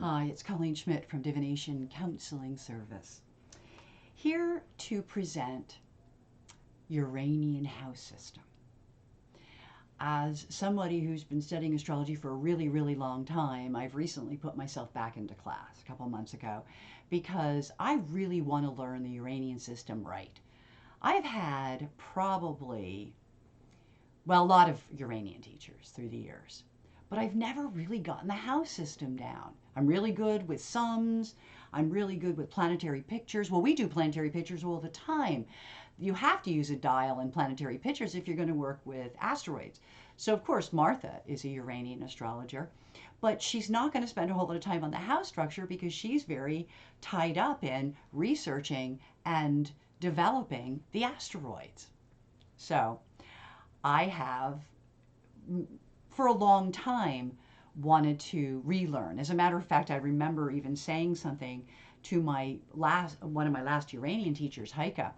Hi, it's Colleen Schmidt from Divination Counseling Service, here to present Uranian House System. As somebody who's been studying astrology for a really, really long time, I've recently put myself back into class a couple months ago because I really want to learn the Uranian system right. I've had probably, well, a lot of Uranian teachers through the years, but I've never really gotten the house system down. I'm really good with sums. I'm really good with planetary pictures. Well, we do planetary pictures all the time. You have to use a dial in planetary pictures if you're going to work with asteroids. So, of course, Martha is a Uranian astrologer, but she's not going to spend a whole lot of time on the house structure because she's very tied up in researching and developing the asteroids. So, I have for a long time wanted to relearn. As a matter of fact, I remember even saying something to one of my last Uranian teachers, Heike,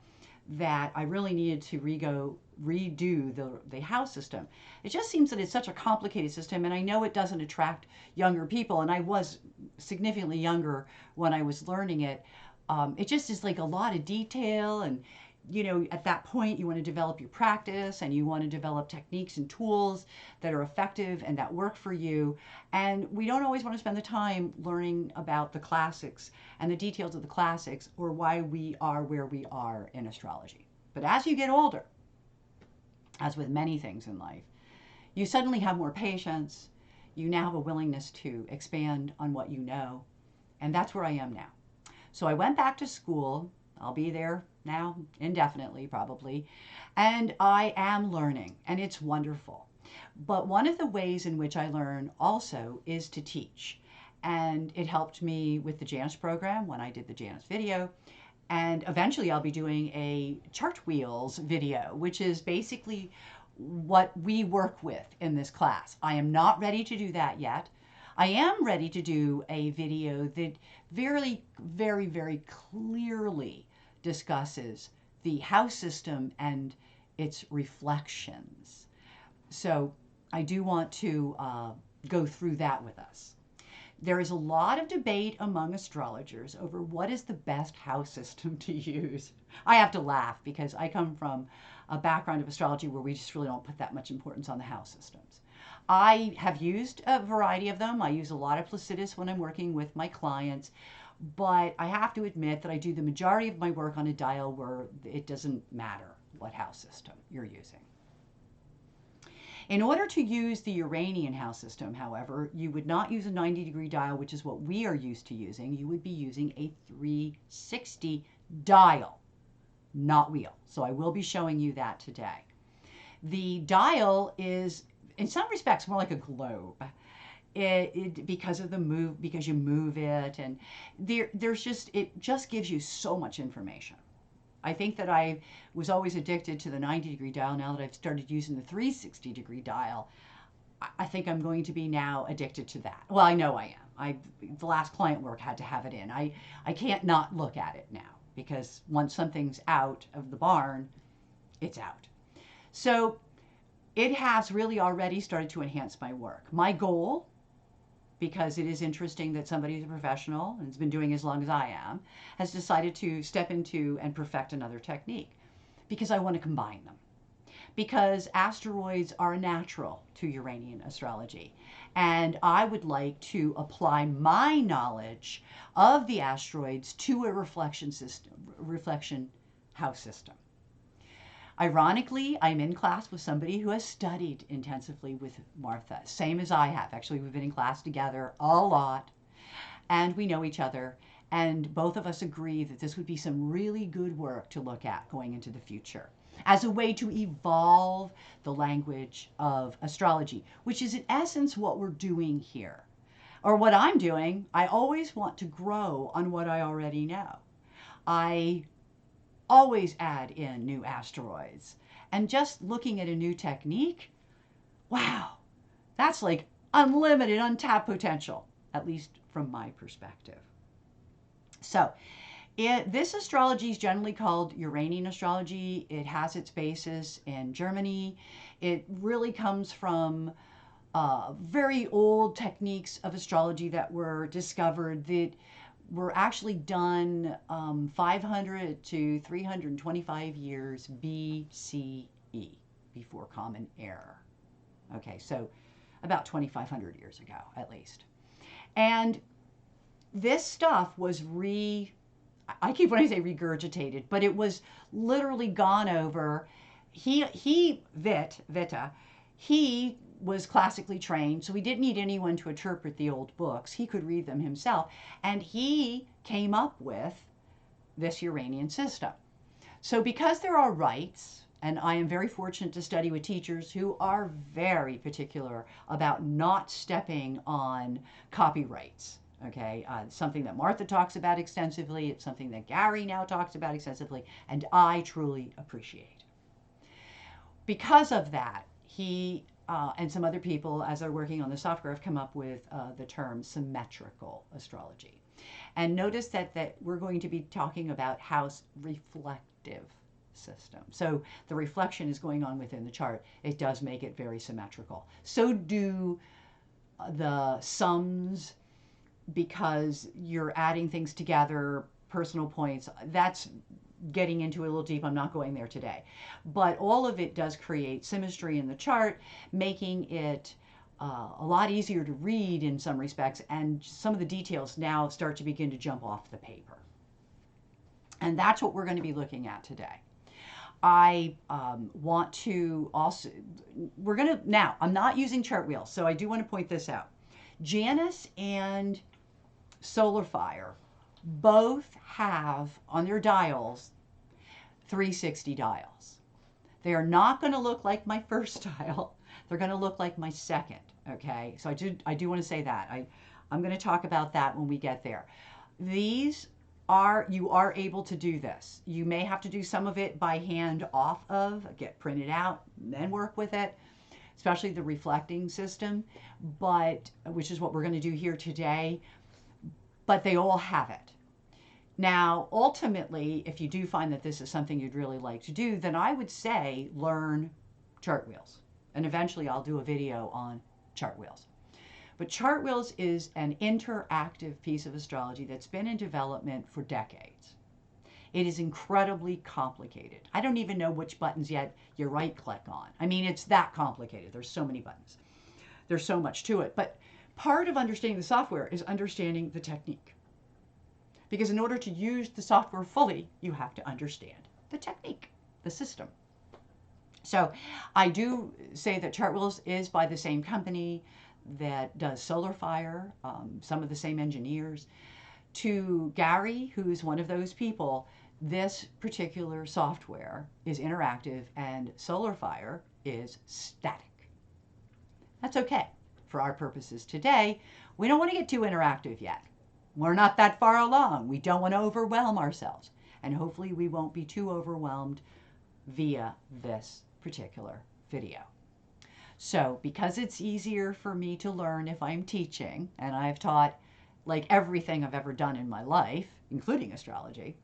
that I really needed to redo the house system. It just seems that it's such a complicated system, and I know it doesn't attract younger people, and I was significantly younger when I was learning it. It just is like a lot of detail, and at that point you want to develop your practice and you want to develop techniques and tools that are effective and that work for you. And we don't always want to spend the time learning about the classics and the details of the classics or why we are where we are in astrology. But as you get older, as with many things in life, you suddenly have more patience. You now have a willingness to expand on what you know. And that's where I am now. So I went back to school. I'll be there now indefinitely, probably. And I am learning, and it's wonderful. But one of the ways in which I learn also is to teach. And it helped me with the Janus program when I did the Janus video. And eventually I'll be doing a Chartwells video, which is basically what we work with in this class. I am not ready to do that yet. I am ready to do a video that very, very, very clearly discusses the house system and its reflections. So I do want to go through that with us. There is a lot of debate among astrologers over what is the best house system to use. I have to laugh because I come from a background of astrology where we just really don't put that much importance on the house systems. I have used a variety of them. I use a lot of Placidus when I'm working with my clients, but I have to admit that I do the majority of my work on a dial where it doesn't matter what house system you're using. In order to use the Uranian house system, however, you would not use a 90-degree dial, which is what we are used to using. You would be using a 360 dial, not wheel. So I will be showing you that today. The dial is, in some respects, more like a globe. Because of the move, because you move it, and it just gives you so much information. I think that I was always addicted to the 90-degree dial. Now that I've started using the 360-degree dial, I think I'm going to be now addicted to that. Well, I know I am. The last client work had to have it in. I can't not look at it now because once something's out of the barn, it's out. So it has really already started to enhance my work. My goal, because it is interesting that somebody who's a professional and has been doing as long as I am, has decided to step into and perfect another technique because I want to combine them. Because asteroids are natural to Uranian astrology. And I would like to apply my knowledge of the asteroids to a reflection house system. Ironically, I'm in class with somebody who has studied intensively with Martha, same as I have. Actually, we've been in class together a lot, and we know each other, and both of us agree that this would be some really good work to look at going into the future as a way to evolve the language of astrology, which is in essence what we're doing here. Or what I'm doing. I always want to grow on what I already know. I always add in new asteroids. And just looking at a new technique, wow, that's like unlimited, untapped potential, at least from my perspective. So this astrology is generally called Uranian astrology. It has its basis in Germany. It really comes from very old techniques of astrology that were discovered that were actually done 500 to 325 years BCE, before Common Era. Okay, so about 2,500 years ago, at least. And this stuff was I keep wanting to say regurgitated, but it was literally gone over. Vita, he was classically trained, so he didn't need anyone to interpret the old books. He could read them himself, and he came up with this Uranian system. So because there are rights, and I am very fortunate to study with teachers who are very particular about not stepping on copyrights. Okay, something that Martha talks about extensively. It's something that Gary now talks about extensively, and I truly appreciate. Because of that, he and some other people, as they're working on the software, have come up with the term symmetrical astrology. And notice that we're going to be talking about house reflective system. So the reflection is going on within the chart. It does make it very symmetrical. So do the sums, because you're adding things together, personal points. That's getting into a little deep. I'm not going there today. But all of it does create symmetry in the chart, making it a lot easier to read in some respects, and some of the details now start to begin to jump off the paper. And that's what we're going to be looking at today. I want to also, now, I'm not using Chartwells, so I do want to point this out. Janus and SolarFire both have on their dials 360 dials. They are not going to look like my first dial. They're going to look like my second. Okay, so I do want to say that. I'm going to talk about that when we get there. You are able to do this. You may have to do some of it by hand get printed out, and then work with it, especially the reflecting system, which is what we're going to do here today. But they all have it. Now, ultimately, if you do find that this is something you'd really like to do, then I would say learn Chartwells. And eventually I'll do a video on Chartwells. But Chartwells is an interactive piece of astrology that's been in development for decades. It is incredibly complicated. I don't even know which buttons yet you right click on. I mean, it's that complicated. There's so many buttons. There's so much to it. But part of understanding the software is understanding the technique. Because in order to use the software fully, you have to understand the technique, the system. So I do say that Chartwells is by the same company that does SolarFire, some of the same engineers. To Gary, who's one of those people, this particular software is interactive and SolarFire is static. That's okay. For our purposes today, we don't want to get too interactive yet. We're not that far along. We don't want to overwhelm ourselves. And hopefully we won't be too overwhelmed via this particular video. So because it's easier for me to learn if I'm teaching, and I've taught like everything I've ever done in my life, including astrology,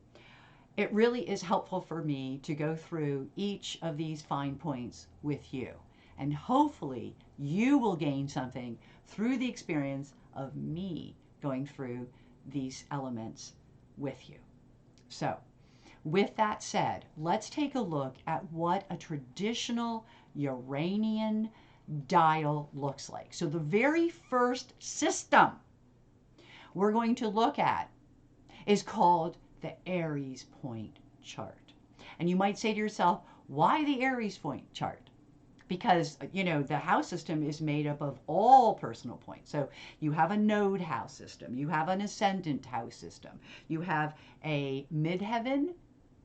it really is helpful for me to go through each of these fine points with you. And hopefully you will gain something through the experience of me going through these elements with you. So with that said, let's take a look at what a traditional Uranian dial looks like. So the very first system we're going to look at is called the Aries point chart. And you might say to yourself, why the Aries point chart? Because, the house system is made up of all personal points. So you have a node house system, you have an ascendant house system, you have a midheaven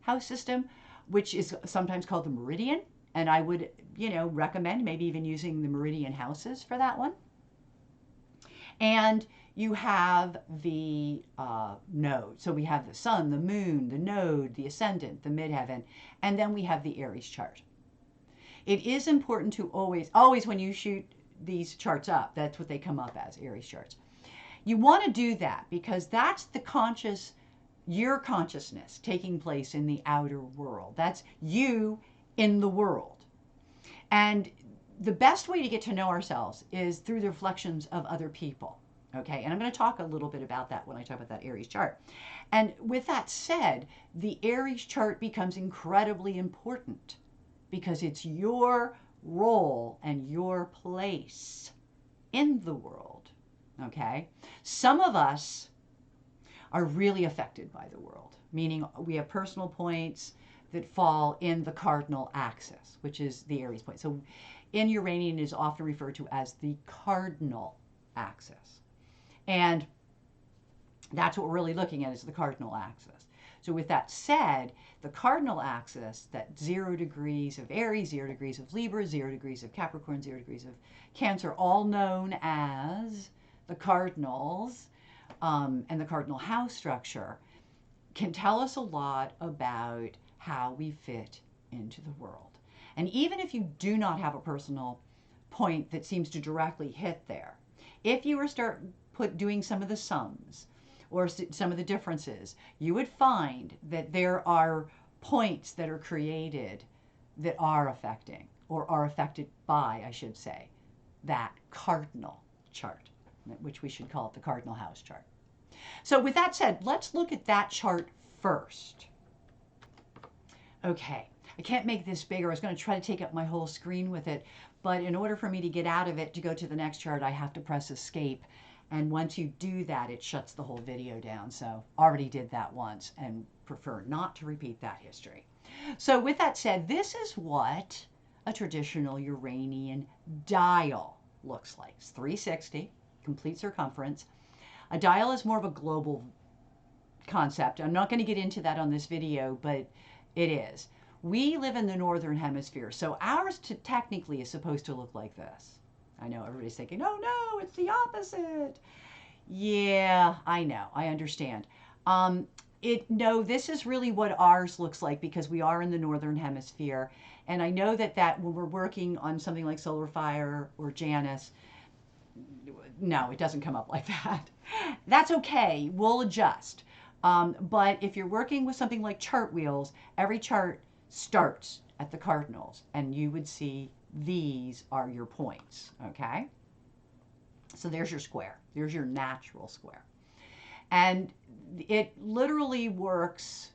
house system, which is sometimes called the meridian. And I would, recommend maybe even using the meridian houses for that one. And you have the node. So we have the sun, the moon, the node, the ascendant, the midheaven, and then we have the Aries chart. It is important to always when you shoot these charts up, that's what they come up as, Aries charts. You want to do that because that's your consciousness taking place in the outer world. That's you in the world. And the best way to get to know ourselves is through the reflections of other people. Okay, and I'm going to talk a little bit about that when I talk about that Aries chart. And with that said, the Aries chart becomes incredibly important because it's your role and your place in the world. Okay, some of us are really affected by the world, meaning we have personal points that fall in the cardinal axis, which is the Aries point. So in Uranian is often referred to as the cardinal axis. And that's what we're really looking at, is the cardinal axis. So with that said, the cardinal axis, that 0 degrees of Aries, 0 degrees of Libra, 0 degrees of Capricorn, 0 degrees of Cancer, all known as the cardinals, and the cardinal house structure, can tell us a lot about how we fit into the world. And even if you do not have a personal point that seems to directly hit there, if you were start doing some of the sums or some of the differences, you would find that there are points that are created that are affecting, or are affected by, I should say, that cardinal chart, which we should call it the cardinal house chart. So with that said, let's look at that chart first. Okay, I can't make this bigger. I was going to try to take up my whole screen with it, but in order for me to get out of it to go to the next chart, I have to press escape. And once you do that, it shuts the whole video down. So already did that once and prefer not to repeat that history. So with that said, this is what a traditional Uranian dial looks like. It's 360, complete circumference. A dial is more of a global concept. I'm not going to get into that on this video, but it is. We live in the northern hemisphere, so ours technically is supposed to look like this. I know everybody's thinking, oh no, it's the opposite. Yeah, I know, I understand. No, this is really what ours looks like because we are in the northern hemisphere. And I know that when we're working on something like Solar Fire or Janus, no, it doesn't come up like that. That's okay, we'll adjust. But if you're working with something like Chartwells, every chart starts at the cardinals, and you would see these are your points, okay? So there's your square. There's your natural square. And it literally works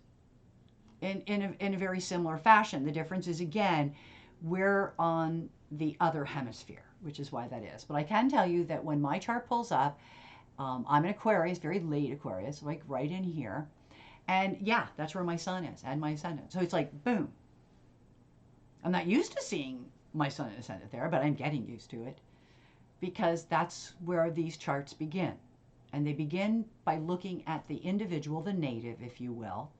in a very similar fashion. The difference is, again, we're on the other hemisphere, which is why that is. But I can tell you that when my chart pulls up, I'm an Aquarius, very late Aquarius, like right in here. And yeah, that's where my sun is and my ascendant. So it's like, boom. I'm not used to seeing my sun and ascendant there, but I'm getting used to it because that's where these charts begin. And they begin by looking at the individual, the native, if you will,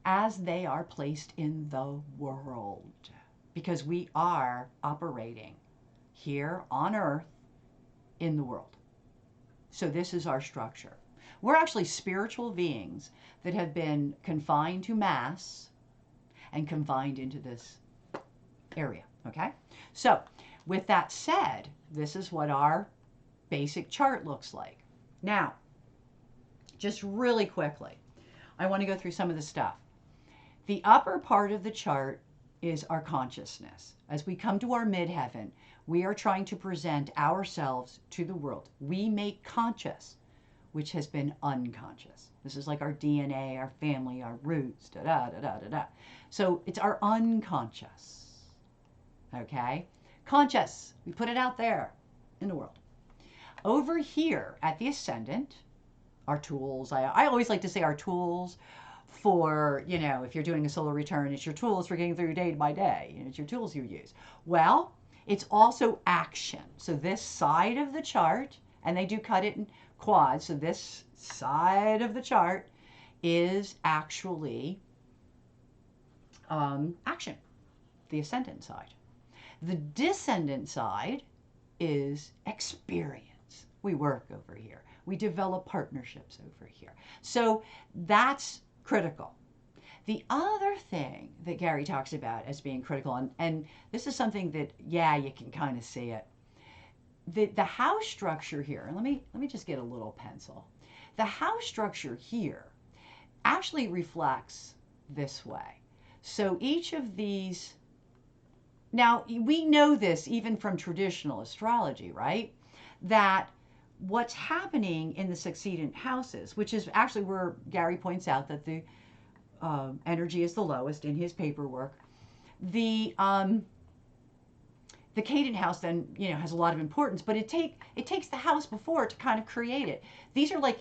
as they are placed in the world. Because we are operating here on Earth in the world. So this is our structure. We're actually spiritual beings that have been confined to mass and confined into this area, okay? So with that said, this is what our basic chart looks like. Now, just really quickly, I want to go through some of the stuff. The upper part of the chart is our consciousness. As we come to our midheaven, we are trying to present ourselves to the world. We make conscious, which has been unconscious. This is like our DNA, our family, our roots, da-da-da-da-da-da. So it's our unconscious, okay? Conscious, we put it out there in the world. Over here at the Ascendant, our tools, I always like to say our tools for, you know, if you're doing a solar return, it's your tools for getting through day by day. You know, it's your tools you use. Well, it's also action. So this side of the chart, and they do cut it in quads, so this side of the chart is actually action, the ascendant side. The descendant side is experience. We work over here. We develop partnerships over here. So that's critical. The other thing that Gary talks about as being critical, and this is something that, yeah, you can kind of see it. The house structure here, let me just get a little pencil. The house structure here actually reflects this way. So each of these Now, we know this even from traditional astrology, right? That what's happening in the succedent houses, which is actually where Gary points out that the energy is the lowest in his paperwork. The cadent house then, has a lot of importance, but it takes the house before to kind of create it. These are like,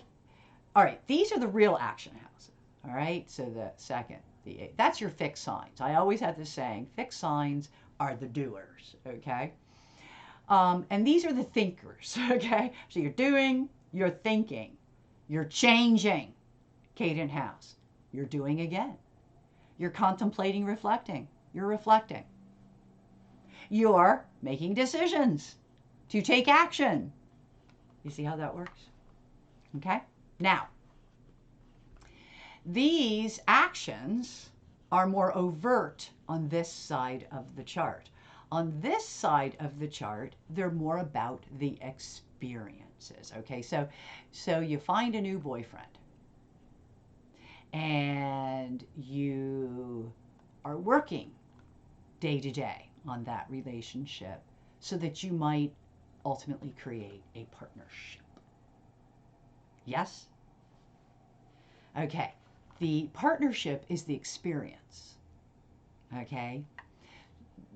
all right, these are the real action houses. All right, so the second, the eighth, that's your fixed signs. I always have this saying, fixed signs are the doers. Okay, and these are the thinkers. Okay, so you're doing, you're thinking, you're changing. Cadent house, you're doing again. You're contemplating, reflecting. You're reflecting. You're making decisions to take action. You see how that works? Okay? Now, these actions are more overt on this side of the chart. On this side of the chart, they're more about the experiences. Okay? So you find a new boyfriend and you are working day to day on that relationship so that you might ultimately create a partnership. Yes? Okay. The partnership is the experience. Okay?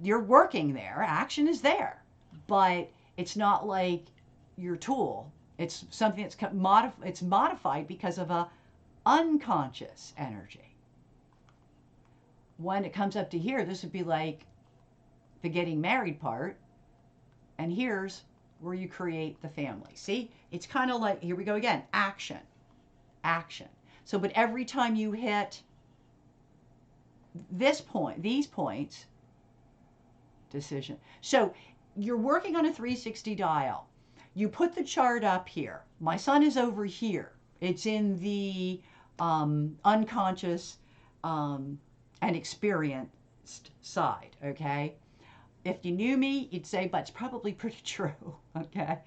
You're working there, action is there, but it's not like your tool. It's something that's it's modified because of a unconscious energy. When it comes up to here, this would be like the getting married part, and here's where you create the family. See, it's kind of like, here we go again, action, action. So, but every time you hit this point, these points, decision. So you're working on a 360 dial. You put the chart up here. My sun is over here. It's in the unconscious and experienced side, okay? If you knew me, you'd say, but it's probably pretty true, okay?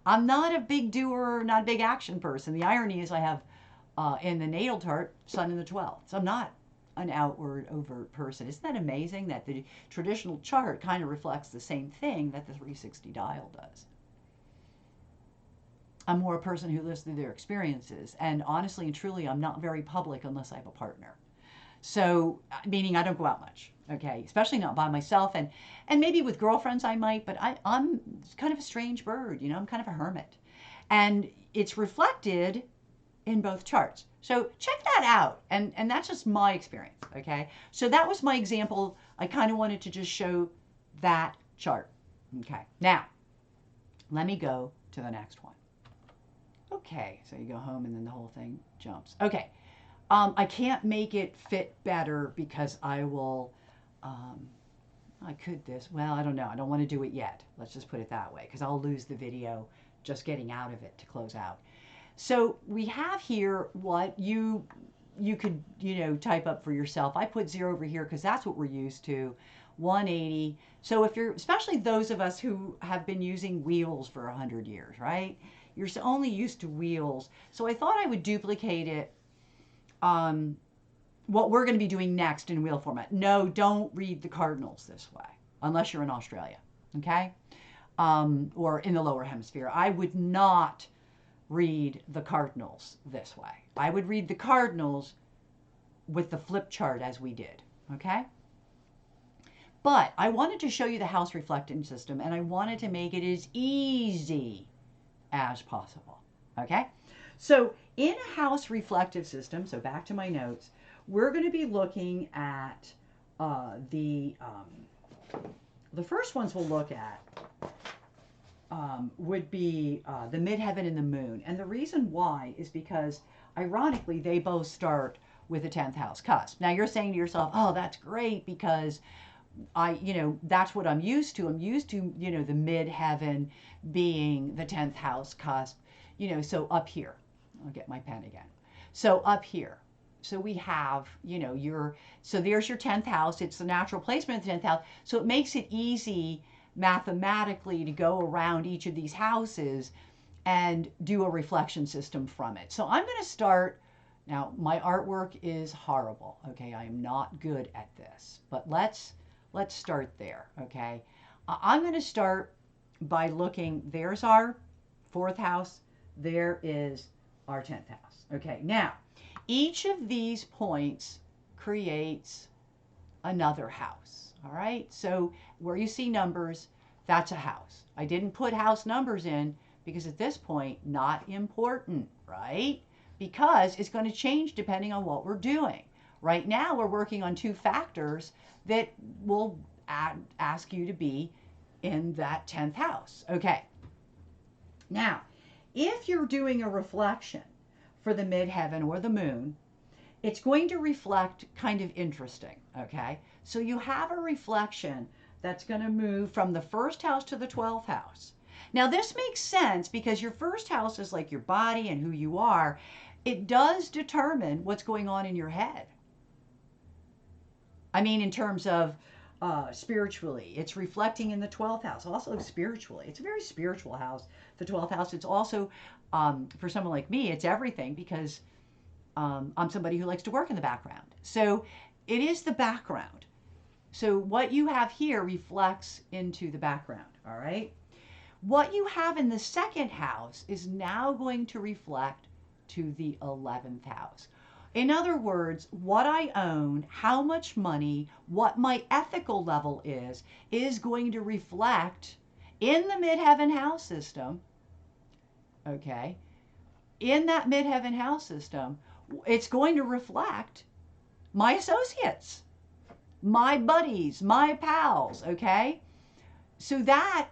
I'm not a big doer, not a big action person. The irony is I have, in the natal chart, sun in the 12th. So I'm not an outward, overt person. Isn't that amazing that the traditional chart kind of reflects the same thing that the 360 dial does? I'm more a person who lives through their experiences. And honestly and truly, I'm not very public unless I have a partner. So, meaning I don't go out much, okay? Especially not by myself. And maybe with girlfriends I might, but I'm kind of a strange bird, I'm kind of a hermit. And it's reflected in both charts. So check that out. And that's just my experience, okay? So that was my example. I kind of wanted to just show that chart, okay? Now, let me go to the next one. Okay, so you go home and then the whole thing jumps. Okay. I can't make it fit better because I will, I could this, well, I don't know. I don't want to do it yet. Let's just put it that way because I'll lose the video just getting out of it to close out. So we have here what you could, type up for yourself. I put 0 over here because that's what we're used to, 180. So if you're, especially those of us who have been using wheels for 100 years, right? You're only used to wheels. So I thought I would duplicate it. What we're going to be doing next in wheel format. No, don't read the cardinals this way, unless you're in Australia, okay? Or in the lower hemisphere. I would not read the cardinals this way. I would read the cardinals with the flip chart as we did, okay? But I wanted to show you the house reflecting system, and I wanted to make it as easy as possible, okay? So in a house reflective system, so back to my notes, we're going to be looking at the first ones we'll look at would be the midheaven and the moon. And the reason why is because, ironically, they both start with a 10th house cusp. Now you're saying to yourself, oh, that's great because that's what I'm used to. I'm used to, the midheaven being the 10th house cusp, so up here. I'll get my pen again. So up here. So we have, so there's your 10th house. It's the natural placement of the 10th house. So it makes it easy mathematically to go around each of these houses and do a reflection system from it. So I'm going to start. Now, my artwork is horrible. Okay, I am not good at this. But let's let's start there, okay? I'm going to start by looking, there's our fourth house, there is our 10th house. Okay, now each of these points creates another house. All right, so where you see numbers, that's a house. I didn't put house numbers in because at this point, not important, right? Because it's going to change depending on what we're doing. Right now, we're working on two factors that will ask you to be in that 10th house. Okay. Now, if you're doing a reflection for the midheaven or the moon, it's going to reflect kind of interesting. Okay. So you have a reflection that's going to move from the first house to the 12th house. Now, this makes sense because your first house is like your body and who you are. It does determine what's going on in your head. I mean, in terms of spiritually, it's reflecting in the 12th house. Also, spiritually, it's a very spiritual house. The 12th house, it's also, for someone like me, it's everything because I'm somebody who likes to work in the background. So it is the background. So what you have here reflects into the background, all right? What you have in the second house is now going to reflect to the 11th house. In other words, what I own, how much money, what my ethical level is going to reflect in the midheaven house system, okay? In that midheaven house system, it's going to reflect my associates, my buddies, my pals, okay? So that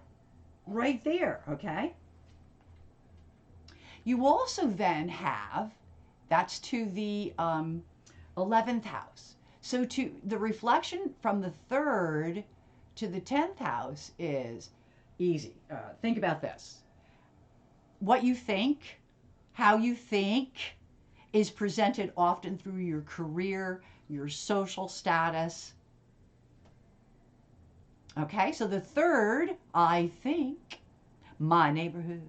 right there, okay? You also then have, that's to the 11th house. So to the reflection from the 3rd to the 10th house is easy. Think about this. What you think, how you think is presented often through your career, your social status. Okay, so the 3rd, I think, my neighborhood,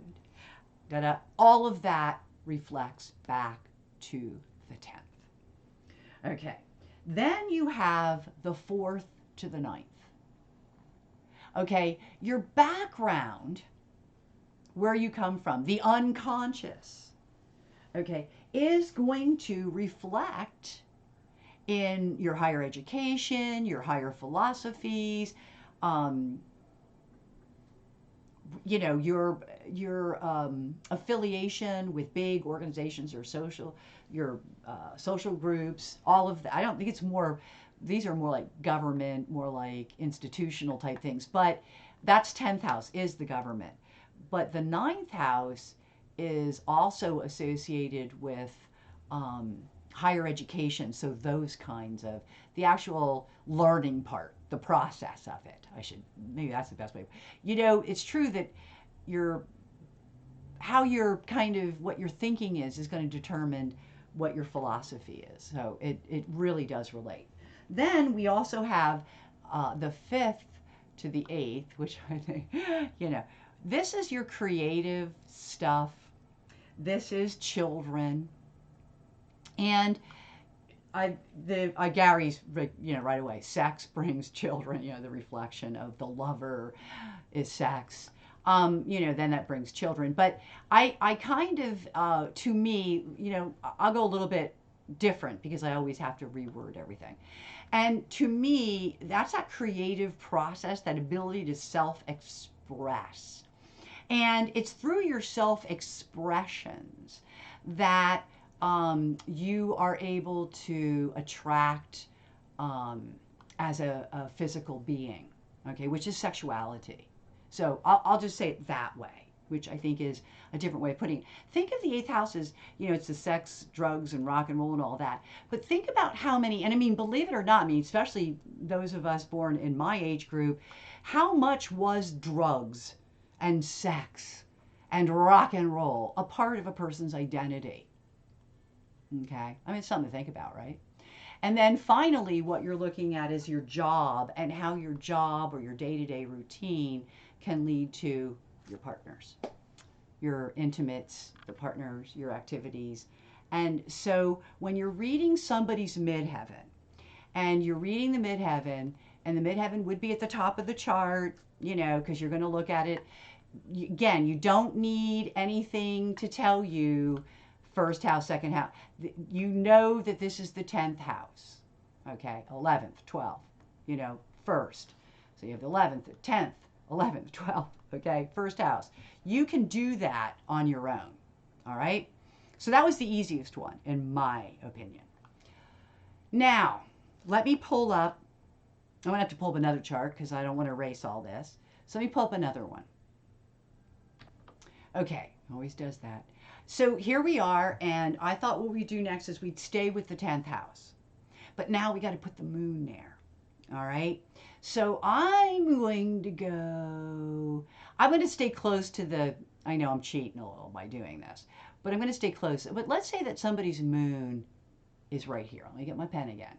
all of that reflects back to the 10th. Okay, then you have the 4th to the 9th. Okay, your background, where you come from, the unconscious, okay, is going to reflect in your higher education, your higher philosophies, you know, your affiliation with big organizations or your social groups, all of that. I don't think it's more, these are more like government, more like institutional type things, but that's 10th house is the government. But the 9th house is also associated with higher education. So those kinds of the actual learning part, the process of it. Maybe that's the best way. You know, it's true that how you're kind of, what your thinking is going to determine what your philosophy is. So it really does relate. Then we also have the 5th to the 8th, which I think, you know, this is your creative stuff. This is children. And Gary's, you know, right away, sex brings children, you know, the reflection of the lover is sex. You know, then that brings children. But I kind of, to me, you know, I'll go a little bit different because I always have to reword everything. And to me, that's that creative process, that ability to self-express. And it's through your self-expressions that you are able to attract as a physical being, okay, which is sexuality. So I'll just say it that way, which I think is a different way of putting it. Think of the 8th house as, you know, it's the sex, drugs, and rock and roll and all that. But think about how many, and I mean, believe it or not, I mean, especially those of us born in my age group, how much was drugs and sex and rock and roll a part of a person's identity? Okay, I mean, it's something to think about, right? And then finally, what you're looking at is your job and how your job or your day-to-day routine can lead to your partners, your intimates, the partners, your activities. And so when you're reading somebody's midheaven and you're reading the midheaven, And the midheaven would be at the top of the chart, you know, because you're going to look at it. Again, you don't need anything to tell you first house, second house. You know that this is the 10th house, okay? 11th, 12th, you know, first. So you have the 11th, 10th, 11th, 12th, okay? First house. You can do that on your own, all right? So that was the easiest one, in my opinion. Now, let me pull up. I'm going to have to pull up another chart because I don't want to erase all this. So let me pull up another one. Okay, always does that. So here we are, and I thought what we'd do next is we'd stay with the 10th house. But now we got to put the moon there. All right? So I'm going to stay close to the, I know I'm cheating a little by doing this, but I'm going to stay close. But let's say that somebody's moon is right here. Let me get my pen again.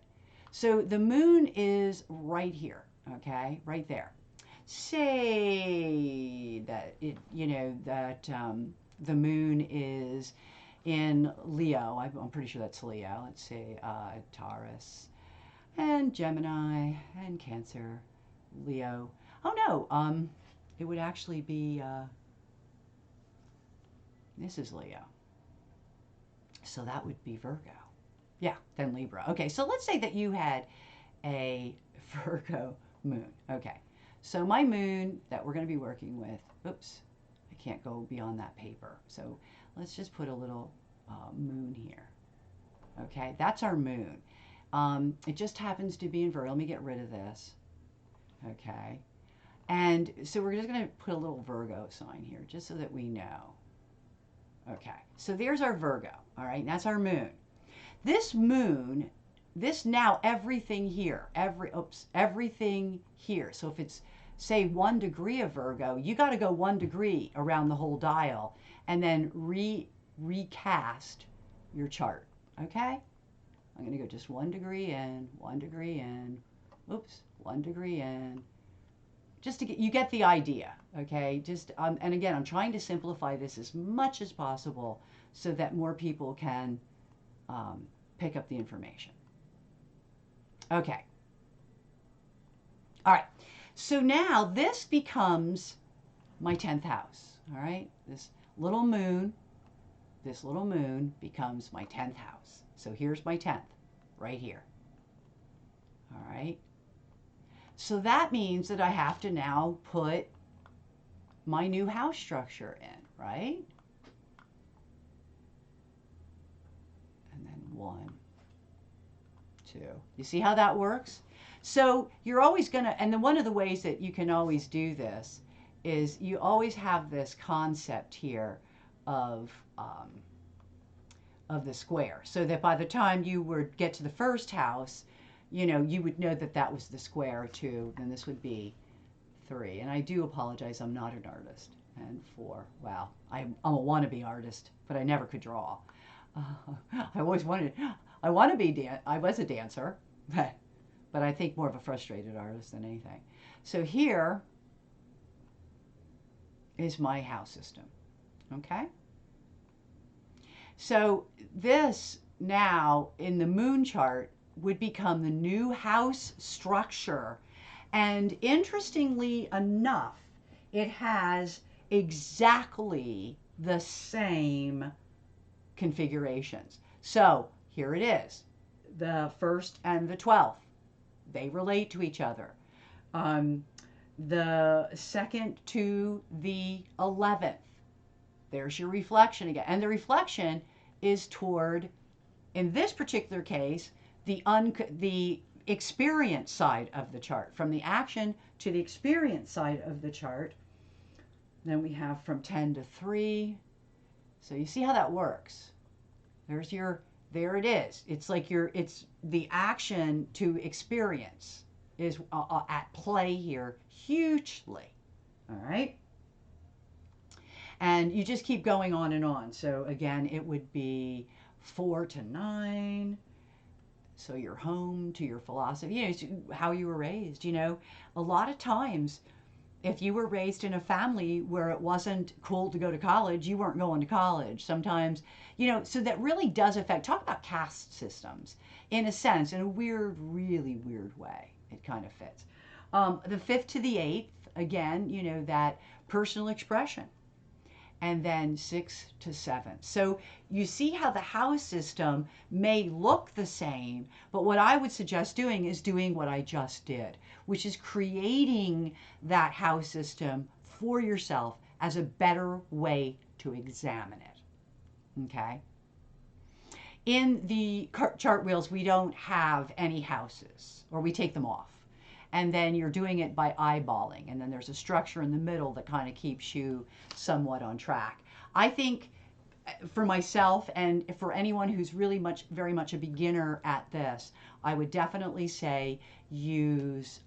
So the moon is right here, okay? Right there. Say that it, you know, that the moon is in Leo. I'm pretty sure that's Leo. Let's say Taurus and Gemini and Cancer, Leo. Oh no, it would actually be, this is Leo. So that would be Virgo. Yeah, then Libra. Okay, so let's say that you had a Virgo moon. Okay, so my moon that we're going to be working with, oops, I can't go beyond that paper. So let's just put a little moon here. Okay, that's our moon. It just happens to be in Virgo. Let me get rid of this. Okay, and so we're just going to put a little Virgo sign here just so that we know. Okay, so there's our Virgo. All right, and that's our moon. This moon, this now everything here, everything here. So if it's say 1 degree of Virgo, you got to go 1 degree around the whole dial and then recast your chart. Okay? I'm going to go just 1 degree in, 1 degree in, oops, 1 degree in. Just to get, you get the idea, okay? Just, and again, I'm trying to simplify this as much as possible so that more people can pick up the information. Okay. All right. So now this becomes my 10th house. All right. This little moon becomes my 10th house. So here's my 10th right here. All right. So that means that I have to now put my new house structure in, right? And then 1, 2. You see how that works? So you're always going to, and then one of the ways that you can always do this is you always have this concept here of the square. So that by the time you would get to the first house, you know, you would know that that was the square 2, and this would be 3. And I do apologize, I'm not an artist. And 4, wow, I'm a wannabe artist, but I never could draw. I always wanted, I was a dancer, but I think more of a frustrated artist than anything. So here is my house system, okay? So this now in the moon chart would become the new house structure. And interestingly enough, it has exactly the same configurations. So here it is, the 1st and the 12th. They relate to each other. The 2nd to the 11th. There's your reflection again. And the reflection is toward, in this particular case, the experience side of the chart. From the action to the experience side of the chart. Then we have from 10 to 3. So you see how that works. There's your, there it is. It's like it's the action to experience is at play here hugely. All right. And you just keep going on and on. So again, it would be 4 to 9. So your home to your philosophy, you know, how you were raised, you know, a lot of times if you were raised in a family where it wasn't cool to go to college, you weren't going to college. Sometimes, you know, so that really does affect, talk about caste systems in a sense, in a weird, really weird way. It kind of fits. The 5th to the 8th, again, you know, that personal expression. And then 6 to 7. So you see how the house system may look the same, but what I would suggest doing is doing what I just did, which is creating that house system for yourself as a better way to examine it. Okay? In the Chartwells, we don't have any houses, or we take them off. And then you're doing it by eyeballing. And then there's a structure in the middle that kind of keeps you somewhat on track. I think for myself and for anyone who's really very much a beginner at this, I would definitely say use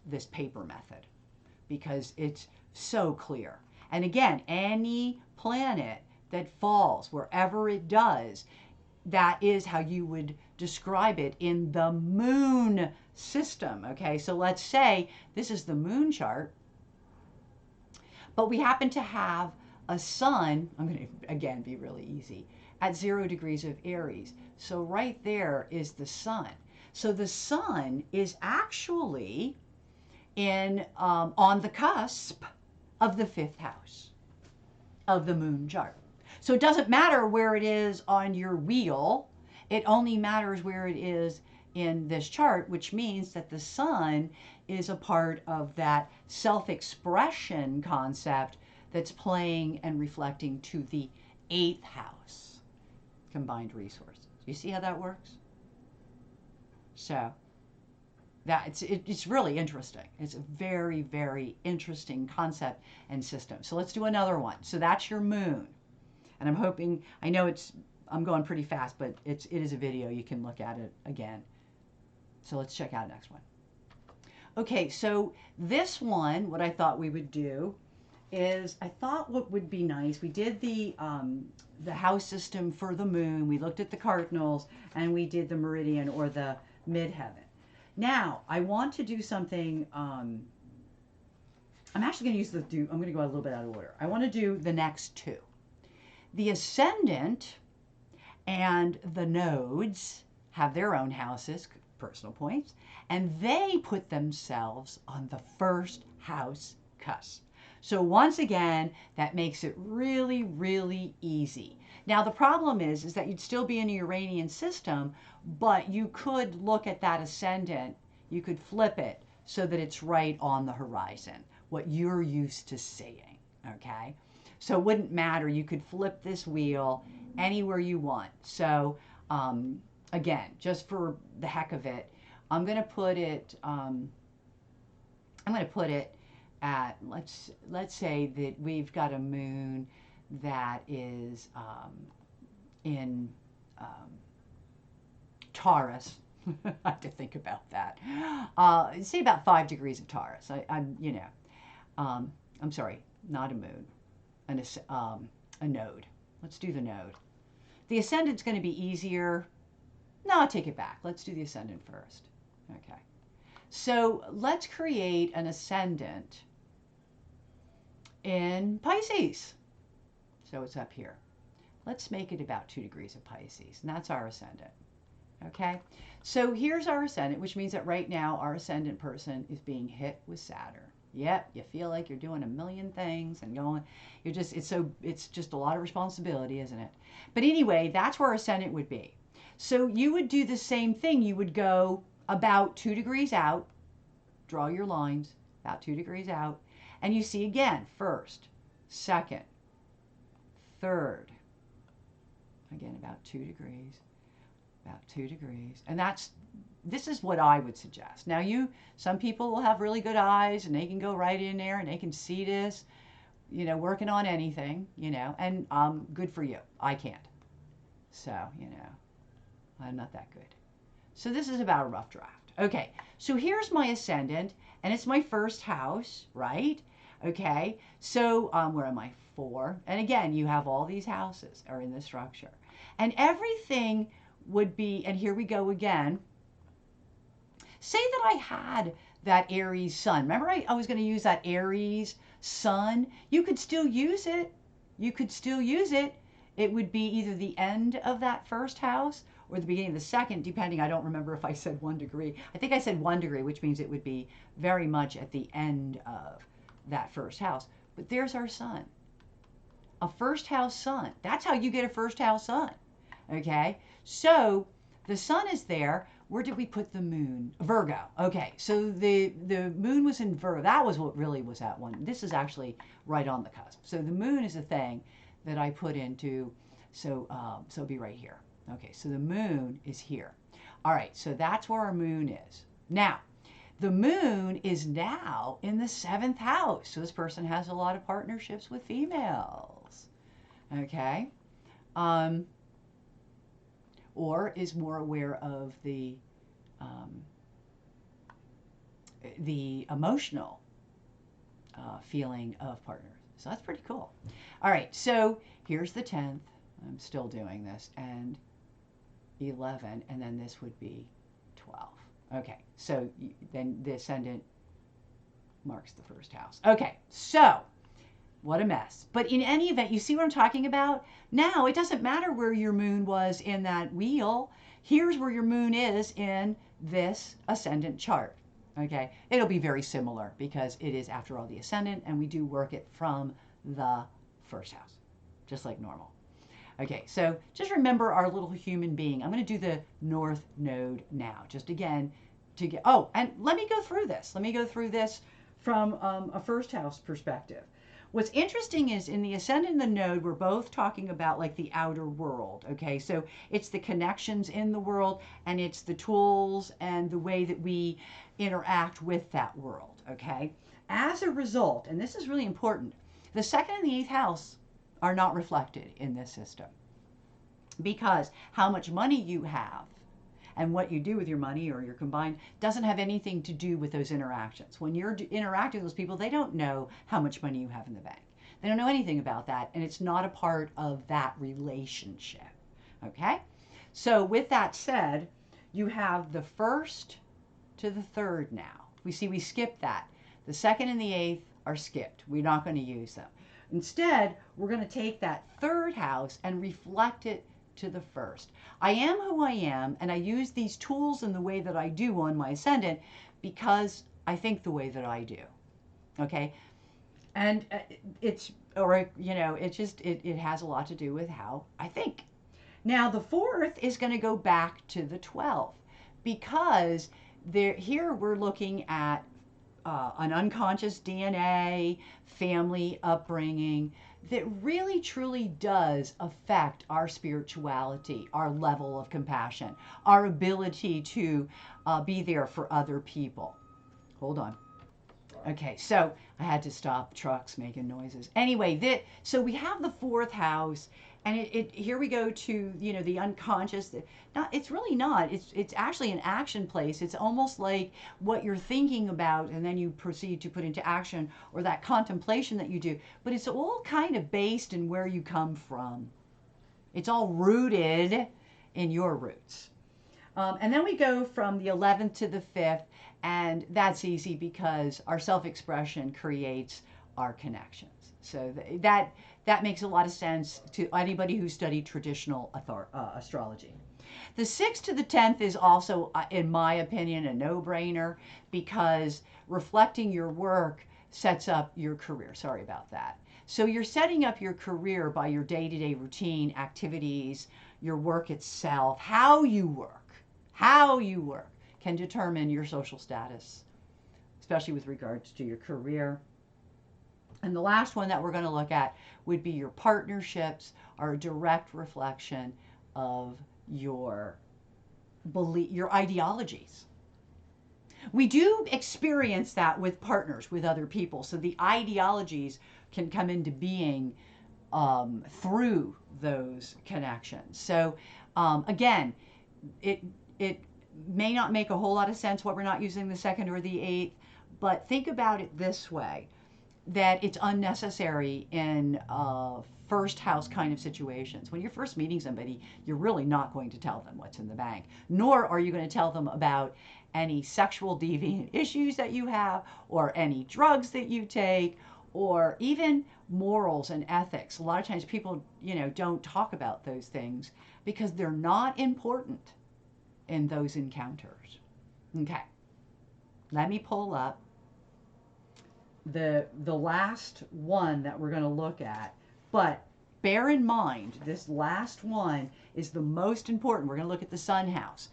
this paper method because it's so clear. And again, any planet that falls, wherever it does, that is how you would describe it in the moon system. Okay, so let's say this is the moon chart, but we happen to have a sun, I'm going to again be really easy, at 0 degrees of Aries. So right there is the sun. So the sun is actually in on the cusp of the 5th house of the moon chart. So it doesn't matter where it is on your wheel. It only matters where it is in this chart, which means that the sun is a part of that self-expression concept that's playing and reflecting to the 8th house, combined resources. You see how that works? So it's really interesting. It's a very, very interesting concept and system. So let's do another one. So that's your moon. And I'm hoping, I know I'm going pretty fast, but it is a video. You can look at it again. So let's check out the next one. Okay, so this one, what I thought we would do is, I thought what would be nice, we did the house system for the moon, we looked at the cardinals, and we did the meridian or the midheaven. Now, I want to do something, I'm actually going to I'm going to go a little bit out of order. I want to do the next two. The ascendant and the nodes have their own houses, personal points, and they put themselves on the 1st house cusp. So once again, that makes it really, really easy. Now the problem is that you'd still be in a Uranian system, but you could look at that ascendant, you could flip it so that it's right on the horizon, what you're used to seeing, okay? So it wouldn't matter. You could flip this wheel anywhere you want. So again, just for the heck of it, I'm going to put it at, let's say that we've got a moon that is in Taurus. I have to think about that. Say about 5 degrees of Taurus. I'm sorry, not a moon. A node. Let's do the node. The ascendant's going to be easier. No, I'll take it back. Let's do the ascendant first. Okay. So let's create an ascendant in Pisces. So it's up here. Let's make it about 2 degrees of Pisces, and that's our ascendant. Okay. So here's our ascendant, which means that right now our ascendant person is being hit with Saturn. Yep, you feel like you're doing a million things and going, it's just a lot of responsibility, isn't it? But anyway, that's where ascendant would be. So you would do the same thing. You would go about 2 degrees out, draw your lines, about 2 degrees out, and you see again, 1st, 2nd, 3rd, again about 2 degrees, about 2 degrees, and this is what I would suggest. Now some people will have really good eyes and they can go right in there and they can see this, working on anything, and good for you. I can't. So, I'm not that good. So this is about a rough draft. Okay, so here's my ascendant and it's my 1st house, right? Okay, so where am I? 4. And again, you have all these houses are in the structure. And everything would be, and here we go again. Say that I had that Aries sun. Remember I was going to use that Aries sun? You could still use it. You could still use it. It would be either the end of that 1st house or the beginning of the second, depending. I don't remember if I said 1 degree. I think I said 1 degree, which means it would be very much at the end of that first house. But there's our sun. A first house sun. That's how you get a first house sun. Okay? So the sun is there. Where did we put the moon? Virgo. Okay, so the moon was in Virgo. That was what really was that one. This is actually right on the cusp. So the moon is a thing that I put into, so it'll be right here. Okay, so the moon is here. All right, so that's where our moon is. Now, the moon is now in the 7th house. So this person has a lot of partnerships with females. Okay? Or is more aware of the emotional feeling of partners. So that's pretty cool. All right, so here's the 10th. I'm still doing this, and 11, and then this would be 12. Okay, so then the ascendant marks the first house. Okay, so what a mess. But in any event, you see what I'm talking about? Now, it doesn't matter where your moon was in that wheel. Here's where your moon is in this ascendant chart. Okay, it'll be very similar because it is, after all, the ascendant, and we do work it from the first house, just like normal. Okay, so just remember our little human being. I'm going to do the north node now, just again to get, oh, and let me go through this. Let me go through this from a first house perspective. What's interesting is in the ascendant and the node, we're both talking about like the outer world, okay? So it's the connections in the world, and it's the tools and the way that we interact with that world, okay? As a result, and this is really important, the 2nd and the 8th house are not reflected in this system, because how much money you have and what you do with your money or your combined doesn't have anything to do with those interactions. When you're interacting with those people, they don't know how much money you have in the bank. They don't know anything about that, and it's not a part of that relationship. Okay? So with that said, you have the 1st to the 3rd now. We see we skipped that. The 2nd and the 8th are skipped. We're not going to use them. Instead, we're going to take that 3rd house and reflect it to the 1st. I am who I am, and I use these tools in the way that I do on my ascendant because I think the way that I do. Okay? And it's, or, you know, it has a lot to do with how I think. Now, the 4th is going to go back to the 12th because here we're looking at an unconscious DNA, family upbringing that really truly does affect our spirituality, our level of compassion, our ability to be there for other people. Hold on. Okay, so I had to stop trucks making noises. Anyway, so we have the 4th house, and here we go to, you know, the unconscious. It's really not. It's actually an action place. It's almost like what you're thinking about, and then you proceed to put into action, or that contemplation that you do. But it's all kind of based in where you come from. It's all rooted in your roots. And then we go from the 11th to the 5th, and that's easy because our self-expression creates our connections. So that makes a lot of sense to anybody who studied traditional astrology. The 6th to the 10th is also, in my opinion, a no-brainer because reflecting your work sets up your career. Sorry about that. So you're setting up your career by your day-to-day routine, activities, your work itself, how you work can determine your social status, especially with regards to your career. And the last one that we're going to look at would be your partnerships are a direct reflection of your belief, your ideologies. We do experience that with partners, with other people. So the ideologies can come into being through those connections. So again, it may not make a whole lot of sense what we're not using the 2nd or the 8th, but think about it this way, that it's unnecessary in first house kind of situations. When you're first meeting somebody, you're really not going to tell them what's in the bank, nor are you going to tell them about any sexual deviant issues that you have, or any drugs that you take, or even morals and ethics. A lot of times people, don't talk about those things because they're not important in those encounters. Okay, let me pull up the last one that we're going to look at. But bear in mind, this last one is the most important. We're going to look at the Sun house,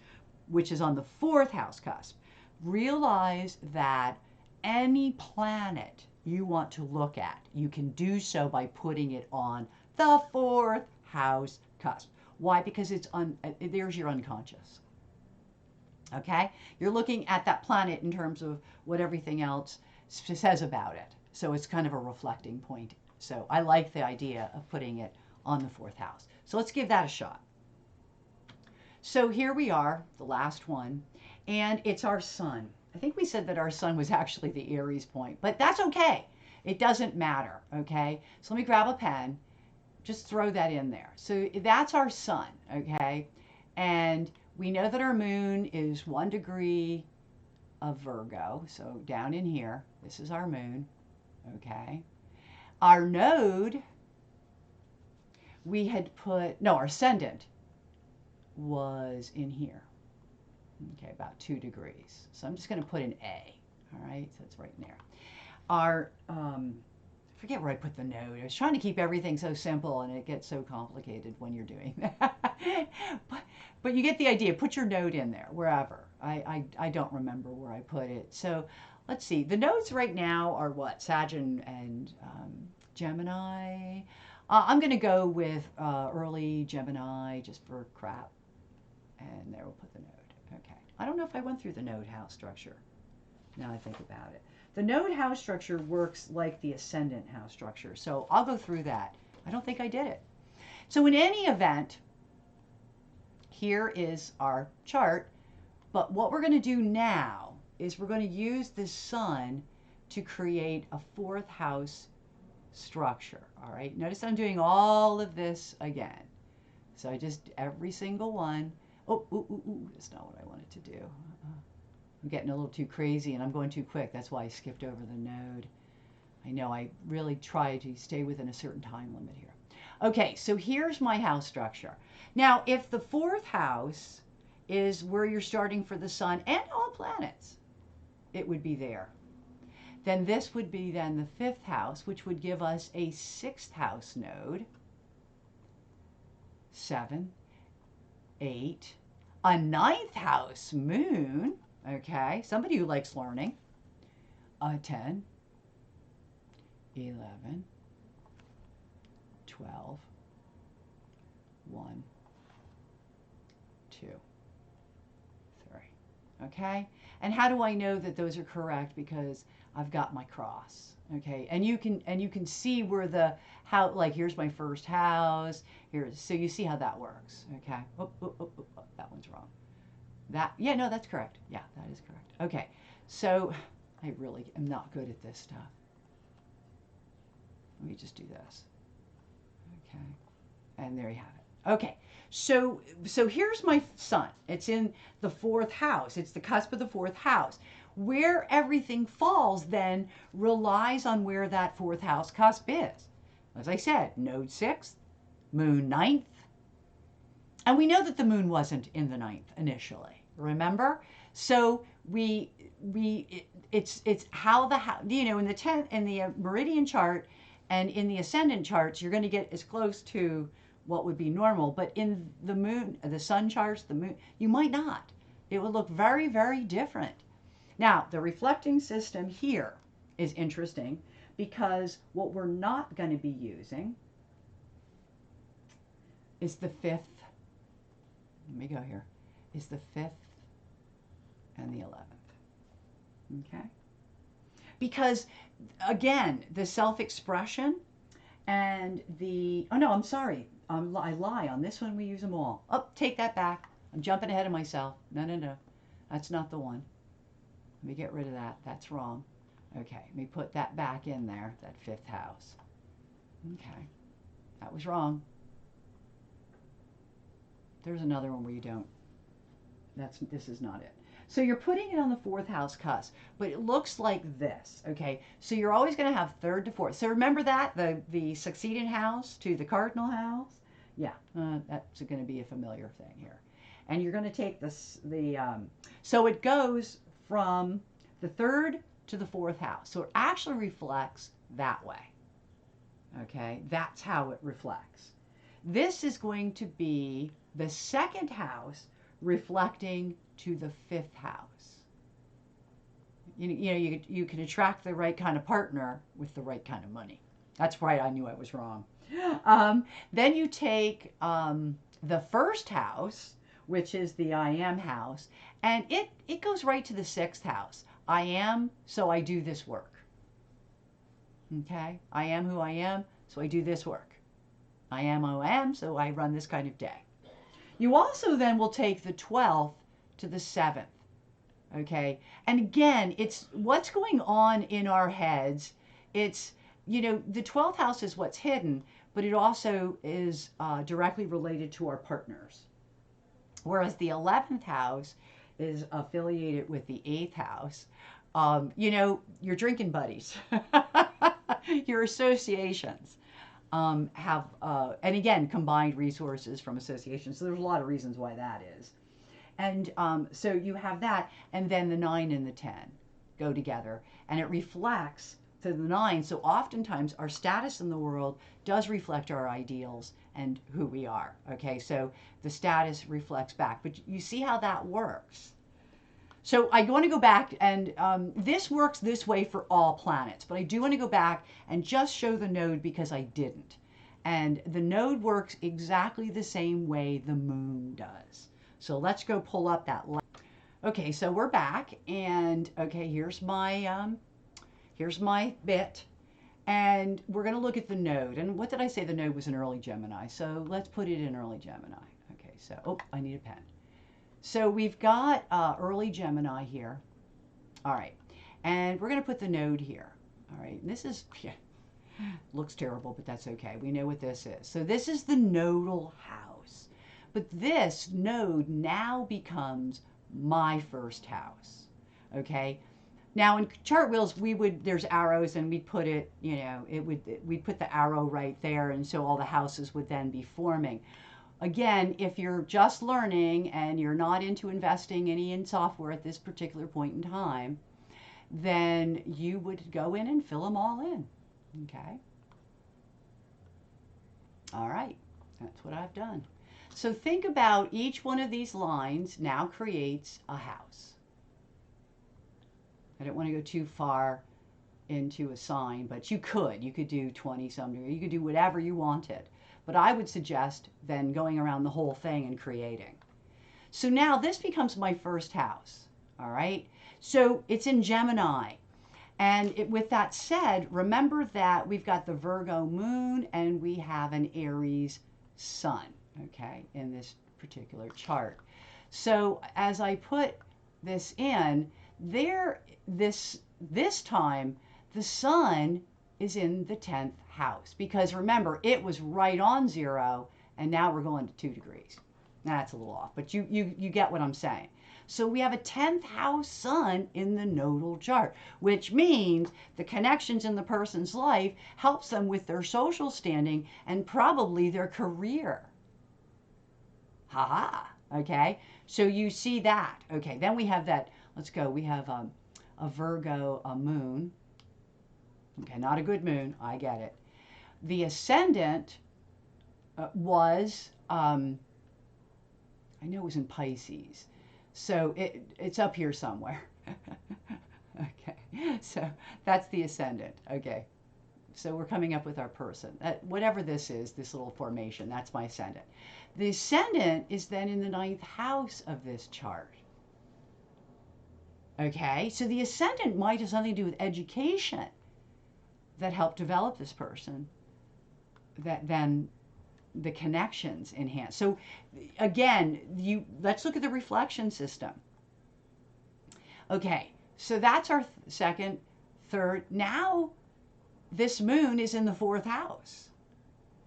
which is on the 4th house cusp. Realize that any planet you want to look at, you can do so by putting it on the 4th house cusp. Why? Because there's your unconscious. Okay? You're looking at that planet in terms of what everything else says about it. So it's kind of a reflecting point. So I like the idea of putting it on the 4th house. So let's give that a shot. So here we are, the last one, and it's our sun. I think we said that our sun was actually the Aries point, but that's okay. It doesn't matter, okay? So let me grab a pen, just throw that in there. So that's our sun, okay? And we know that our moon is 1 degree of Virgo, so down in here, this is our moon, okay? Our node, we had put, no, our ascendant was in here. Okay, about 2 degrees. So I'm just going to put an A. All right, so it's right in there. Our, I forget where I put the node. I was trying to keep everything so simple, and it gets so complicated when you're doing that. but you get the idea. Put your node in there, wherever. I don't remember where I put it. So let's see. The nodes right now are what? Sag and Gemini. I'm going to go with early Gemini just for crap. And there we'll put the node. Okay. I don't know if I went through the node house structure. Now I think about it. The node house structure works like the ascendant house structure. So I'll go through that. I don't think I did it. So in any event, here is our chart. But what we're going to do now is we're going to use the sun to create a 4th house structure. All right. Notice I'm doing all of this again. So I just, every single one. Oh, that's not what I wanted to do. I'm getting a little too crazy and I'm going too quick. That's why I skipped over the node. I know I really try to stay within a certain time limit here. Okay, so here's my house structure. Now, if the 4th house is where you're starting for the sun and all planets, it would be there. Then this would be then the 5th house, which would give us a 6th house node. 7, 8, a 9th house moon, okay, somebody who likes learning, 10, 11, 12, 1, 2, 3, okay? And how do I know that those are correct? Because I've got my cross, okay? And you can see where how, like, here's my 1st house, so you see how that works, okay? Oh, that one's wrong. Yeah, no, that's correct. Yeah, that is correct. Okay, so I really am not good at this stuff. Let me just do this. Okay, and there you have it. Okay, so here's my sun. It's in the 4th house. It's the cusp of the 4th house. Where everything falls then relies on where that 4th house cusp is. As I said, node 6th, moon 9th. And we know that the moon wasn't in the 9th initially, remember? So it's how in the 10th, in the meridian chart and in the ascendant charts, you're going to get as close to what would be normal. But in the moon, the sun charts, the moon, you might not. It would look very, very different. Now, the reflecting system here is interesting because what we're not going to be using is the 5th. Let me go here. Is the 5th and the 11th. Okay? Because, again, the self-expression and the, oh no, I'm sorry. I lie. On this one, we use them all. Oh, take that back. I'm jumping ahead of myself. No. That's not the one. Let me get rid of that. That's wrong. Okay, let me put that back in there, that 5th house. Okay, that was wrong. There's another one where you don't. This is not it. So you're putting it on the fourth house cusp, but it looks like this, okay? So you're always going to have third to fourth. So remember that, the succeeding house to the cardinal house? Yeah, that's going to be a familiar thing here. And you're going to take this, so it goes from the third to the fourth house. So it actually reflects that way, okay? That's how it reflects. This is going to be the second house reflecting to the fifth house. You can attract the right kind of partner with the right kind of money. That's right, I knew I was wrong. Then you take the first house, which is the I am house, and it goes right to the sixth house. I am, so I do this work. Okay? I am who I am, so I do this work. I am who I am, so I run this kind of day. You also then will take the 12th to the 7th. Okay? And again, it's what's going on in our heads. It's, the 12th house is what's hidden, but it also is directly related to our partners. Whereas the 11th house is affiliated with the 8th house. Your drinking buddies, your associations. Have, and again, combined resources from associations. So there's a lot of reasons why that is. And so you have that, and then the 9 and the 10 go together, and it reflects to the 9. So oftentimes our status in the world does reflect our ideals and who we are. Okay, so the status reflects back. But you see how that works. So I want to go back, and this works this way for all planets, but I do want to go back and just show the node because I didn't. And the node works exactly the same way the moon does. So let's go pull up that line. Okay, so we're back, and okay, here's my bit, and we're going to look at the node. And what did I say? The node was in early Gemini, so let's put it in early Gemini. Okay, so I need a pen. So we've got early Gemini here. All right. And we're going to put the node here. All right. And this is, looks terrible, but that's okay. We know what this is. So this is the nodal house. But this node now becomes my first house. Okay. Now in Chartwells, there's arrows, and we'd put it, we'd put the arrow right there. And so all the houses would then be forming. Again, if you're just learning and you're not into investing any in software at this particular point in time, then you would go in and fill them all in. Okay. All right. That's what I've done. So think about each one of these lines now creates a house. I don't want to go too far into a sign, but you could do 20-some, you could do whatever you wanted. But I would suggest then going around the whole thing and creating. So now this becomes my first house. All right. So it's in Gemini. And with that said, remember that we've got the Virgo moon and we have an Aries sun, okay, in this particular chart. So as I put this in, this time, the sun is in the 10th house, because remember, it was right on 0, and now we're going to 2 degrees. That's a little off, but you get what I'm saying. So we have a 10th house sun in the nodal chart, which means the connections in the person's life helps them with their social standing and probably their career. Ha-ha, okay? So you see that. Okay, then we have that, let's go, we have a Virgo moon. Okay, not a good moon, I get it. The ascendant was, I know it was in Pisces. So it's up here somewhere. Okay, so that's the ascendant. Okay, so we're coming up with our person. Whatever this is, this little formation, that's my ascendant. The ascendant is then in the 9th house of this chart. Okay, so the ascendant might have something to do with education that helped develop this person, that then the connections enhance. So again, let's look at the reflection system. Okay, so that's our second, third. Now this moon is in the 4th house.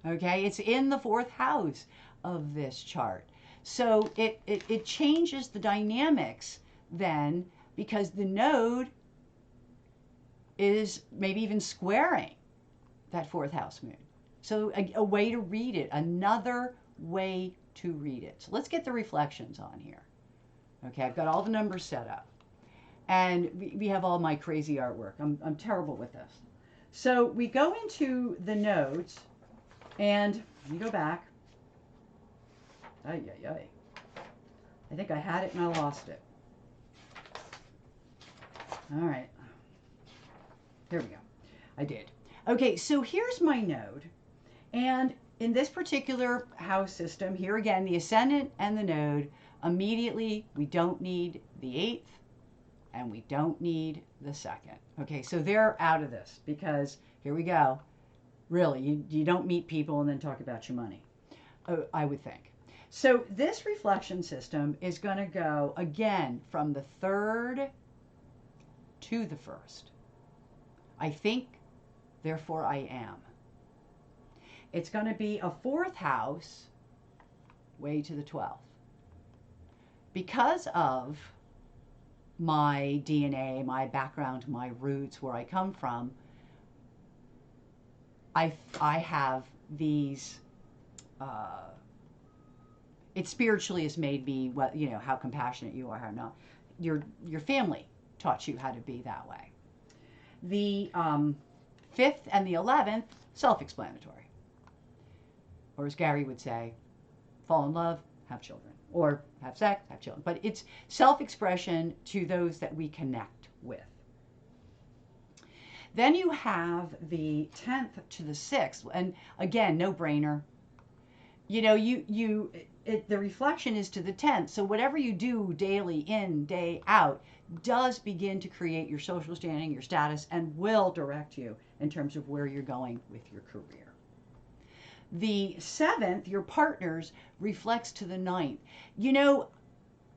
Okay, it's in the 4th house of this chart. So it changes the dynamics then, because the node is maybe even squaring that fourth house moon. So a way to read it, another way to read it. So let's get the reflections on here. Okay, I've got all the numbers set up. And we have all my crazy artwork. I'm terrible with this. So we go into the nodes, and let me go back. Ay, ay, ay. I think I had it and I lost it. All right. Here we go. I did. Okay, so here's my node. And in this particular house system, here again, the ascendant and the node, immediately we don't need the 8th and we don't need the 2nd. Okay, so they're out of this because here we go. Really, you don't meet people and then talk about your money, I would think. So this reflection system is going to go again from the 3rd to the 1st. I think, therefore I am. It's going to be a 4th house way to the 12th. Because of my DNA, my background, my roots, where I come from, I have these, it spiritually has made me, what, you know, how compassionate you are, how not. Your family taught you how to be that way. The 5th and the 11th, self-explanatory. Or as Gary would say, fall in love, have children. Or have sex, have children. But it's self-expression to those that we connect with. Then you have the 10th to the 6th. And again, no brainer. You know, the reflection is to the 10th. So whatever you do daily in, day out, does begin to create your social standing, your status, and will direct you in terms of where you're going with your career. The 7th, your partners, reflects to the 9th. You know,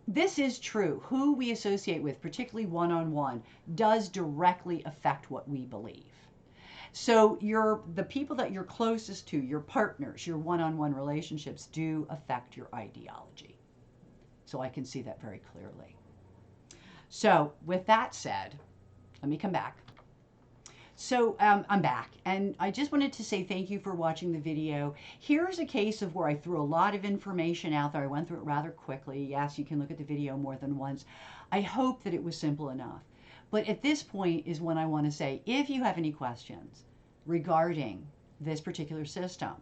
this is true. Who we associate with, particularly one-on-one, does directly affect what we believe. So the people that you're closest to, your partners, your one-on-one relationships, do affect your ideology. So I can see that very clearly. So with that said, let me come back. So I'm back, and I just wanted to say thank you for watching the video. Here's a case of where I threw a lot of information out there. I went through it rather quickly. Yes, you can look at the video more than once. I hope that it was simple enough. But at this point is when I want to say, if you have any questions regarding this particular system,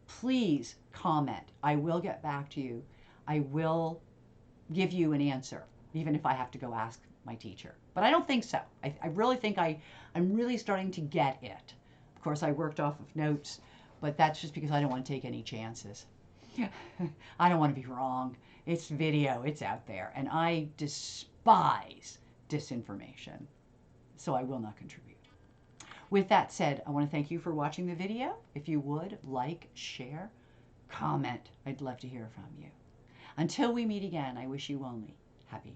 please comment. I will get back to you. I will give you an answer, even if I have to go ask my teacher. But I don't think so. I really think I'm really starting to get it. Of course, I worked off of notes, but that's just because I don't want to take any chances. I don't want to be wrong. It's video. It's out there. And I despise disinformation. So I will not contribute. With that said, I want to thank you for watching the video. If you would, like, share, comment. I'd love to hear from you. Until we meet again, I wish you only happy